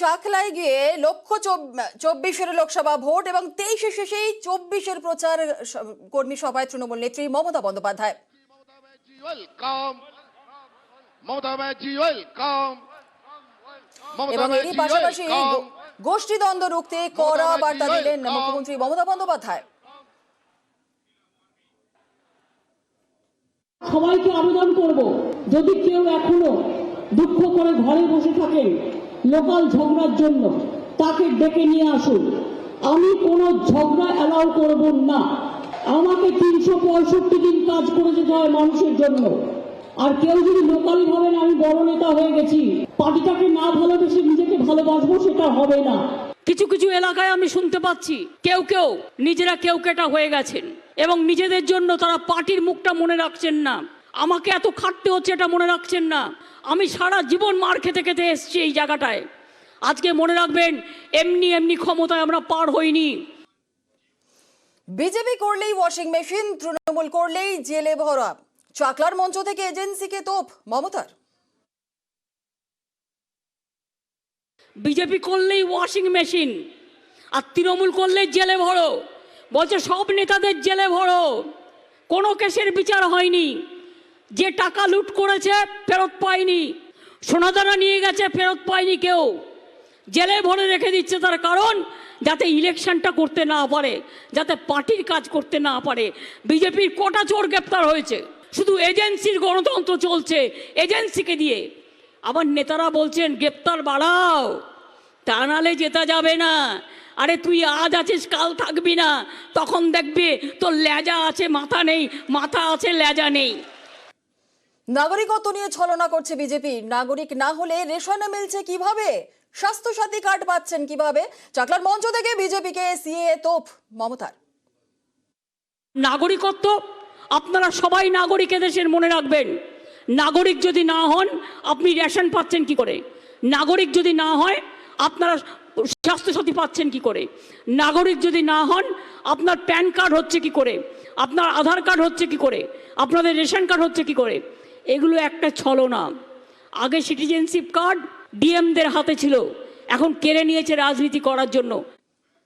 চাকলায় গিয়ে লক্ষ্য 24-এর লোকসভা ভোট এবং 23-এ শেষেই 24-এর প্রচার কর্মী সভায় তৃণমূল নেত্রী মমতা বন্দ্যোপাধ্যায়। এবং এরই পাশাপাশি গোষ্ঠীদ্বন্দ্ব রুখতে কড়া বার্তা দিলেন মুখ্যমন্ত্রী মমতা বন্দ্যোপাধ্যায়। সবাইকে আবেদন করব, যদি কেউ এখনো দুঃখ করে ঘরে বসে থাকেন লোকাল ঝগড়ার জন্য, তাকে ডেকে নিয়ে আসুন। আমি কোনো ঝগড়া অ্যালাউ করব না। আমাকে 365 দিন কাজ করে যেতে হয় মানুষের জন্য। আর কেউ যদি লোকালি ভাবেন আমি বড় নেতা হয়ে গেছি, পার্টিটাকে না ভালোবেসে নিজেকে ভালোবাসবো, সেটা হবে না। কিছু কিছু এলাকায় আমি শুনতে পাচ্ছি কেউ নিজেরা কেউ কেটা হয়ে গেছেন এবং নিজেদের জন্য তারা পার্টির মুখটা মনে রাখছেন না। আমাকে এত খাটতে হচ্ছে এটা মনে রাখছেন না। আমি সারা জীবন মার খেতে খেতে এসেছি এই জায়গাটায়। আজকে মনে রাখবেন, এমনি ক্ষমতায় আমরা পার হইনি। বিজেপি করলেই ওয়াশিং মেশিন, তৃণমূল করলেই জেলে ভরা। চাকলার মঞ্চ থেকে এজেন্সিকে তোপ মমতার। বিজেপি করলেই ওয়াশিং মেশিন আর তৃণমূল করলেই জেলে ভরো। বলছে সব নেতাদের জেলে ভরো, কোনো কেসের বিচার হয়নি। যে টাকা লুট করেছে ফেরত পায়নি, সোনাদানা নিয়ে গেছে ফেরত পায়নি কেউ। জেলে ভরে রেখে দিচ্ছে, তার কারণ যাতে ইলেকশনটা করতে না পারে, যাতে পার্টির কাজ করতে না পারে। বিজেপির কোটা চোর গ্রেপ্তার হয়েছে, শুধু এজেন্সির গণতন্ত্র চলছে এজেন্সিকে দিয়ে। আবার নেতারা বলছেন গ্রেপ্তার বাড়াও, তা নাহলে জেতা যাবে না। আরে তুই আজ আছিস কাল থাকবি না, তখন দেখবি তোর লেজা আছে মাথা নেই, মাথা আছে লেজা নেই। নাগরিকত্ব নিয়ে ছলনা করছে বিজেপি। নাগরিক না হলে রেশনে মিলছে কিভাবে, স্বাস্থ্যসাথী কার্ড পাচ্ছেন কিভাবে? চাকলার মঞ্চ থেকে বিজেপিকে সিএ তোপ মমতার। নাগরিকত্ব, আপনারা সবাই নাগরিক এদেশের, মনে রাখবেন। নাগরিক যদি না হন আপনি রেশন পাচ্ছেন কি করে? নাগরিক যদি না হয় আপনারা স্বাস্থ্যসাথী পাচ্ছেন কি করে? নাগরিক যদি না হন আপনার প্যান কার্ড হচ্ছে কি করে? আপনার আধার কার্ড হচ্ছে কি করে? আপনাদের রেশন কার্ড হচ্ছে কি করে? এগুলো একটা ছলনা। আগে সিটিজেনশিপ কার্ড ডিএমদের হাতে ছিল, এখন কেড়ে নিয়েছে রাজনীতি করার জন্য।